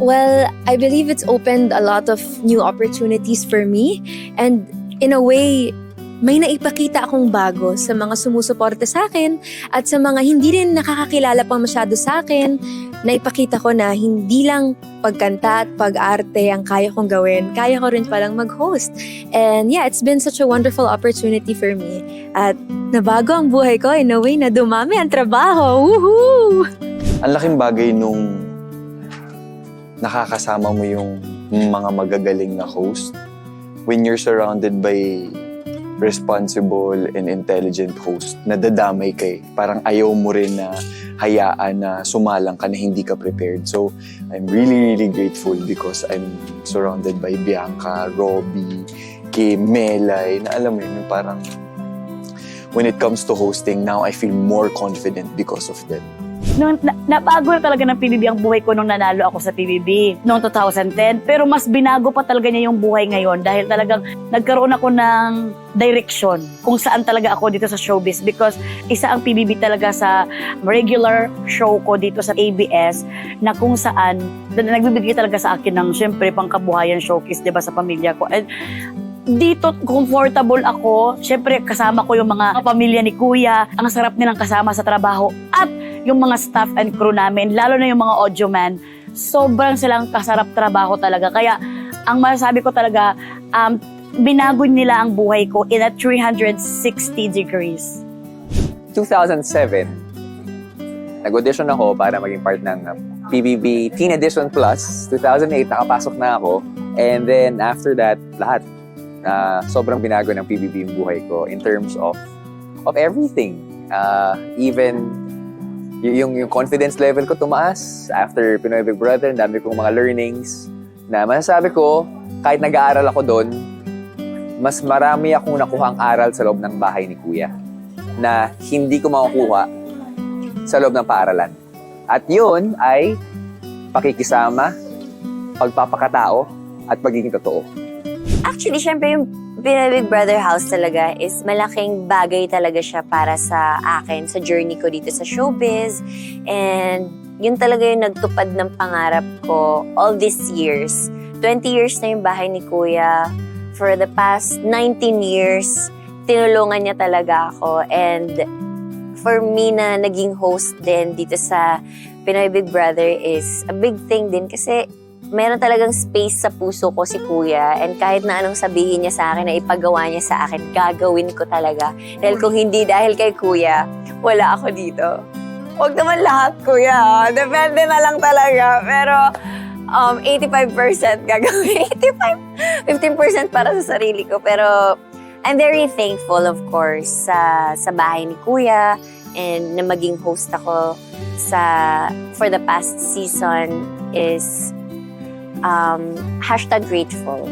Well, I believe it's opened a lot of new opportunities for me. And in a way, may naipakita akong bago sa mga sumusuporta sa akin at sa mga hindi rin nakakakilala pang masyado sa akin. Naipakita ko na hindi lang pagkanta at pag-arte ang kaya kong gawin. Kaya ko rin palang mag-host. And yeah, it's been such a wonderful opportunity for me. At nabago ang buhay ko in a way na dumami ang trabaho. Woohoo! Ang laking bagay nung nakakasama mo yung mga magagaling na host. When you're surrounded by responsible and intelligent host, nadadamay ka eh. Parang ayaw mo rin na hayaan na sumalang ka na hindi ka prepared. So, I'm really, really grateful because I'm surrounded by Bianca, Robbie, Kim, Melay, na alam mo yun, parang when it comes to hosting, now I feel more confident because of them. Nabago na talaga ng PBB ang buhay ko nung nanalo ako sa PBB noong 2010. Pero mas binago pa talaga niya yung buhay ngayon dahil talagang nagkaroon ako ng direction kung saan talaga ako dito sa showbiz. Because isa ang PBB talaga sa regular show ko dito sa ABS na kung saan nagbibigay talaga sa akin ng syempre pangkabuhayan showcase, diba, sa pamilya ko. And dito, comfortable ako. Syempre, kasama ko yung mga pamilya ni Kuya. Ang sarap nilang kasama sa trabaho. At yung mga staff and crew namin, lalo na yung mga audio man, sobrang silang kasarap trabaho talaga. Kaya, ang masasabi ko talaga, binago nila ang buhay ko in a 360 degrees. 2007, nag-audition ako para maging part ng PBB Teen Edition Plus. 2008, nakapasok na ako. And then, after that, lahat. Sobrang binago ng PBB yung buhay ko in terms of everything. Even yung confidence level ko tumaas after Pinoy Big Brother. Ang dami kong mga learnings na masasabi ko, kahit nag-aaral ako doon, mas marami akong nakuhang aral sa loob ng bahay ni Kuya na hindi ko makukuha sa loob ng paaralan. At yun ay pakikisama, pagpapakatao, at pagiging totoo. Actually, syempre yung Pinoy Big Brother House talaga is malaking bagay talaga siya para sa akin, sa journey ko dito sa showbiz. And yun talaga yung nagtupad ng pangarap ko all these years. 20 years na yung bahay ni Kuya. For the past 19 years, tinulungan niya talaga ako. And for me na naging host din dito sa Pinoy Big Brother is a big thing din kasi meron talagang space sa puso ko si Kuya, and kahit na anong sabihin niya sa akin na ipagawa niya sa akin, gagawin ko talaga. Dahil kung hindi dahil kay Kuya, wala ako dito. Huwag naman lahat, Kuya. Depende na lang talaga. Pero 85% gagawin. 15% para sa sarili ko. Pero I'm very thankful, of course, sa bahay ni Kuya and na maging host ako for the past season is #grateful.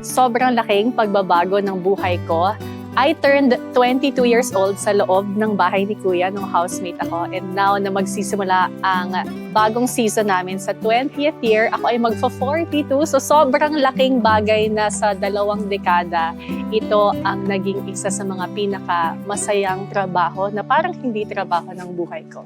Sobrang laking pagbabago ng buhay ko. I turned 22 years old sa loob ng bahay ni Kuya nung housemate ako. And now na magsisimula ang bagong season namin sa 20th year, ako ay magfa-42. So sobrang laking bagay na sa 2 dekada. Ito ang naging isa sa mga pinaka masayang trabaho na parang hindi trabaho ng buhay ko.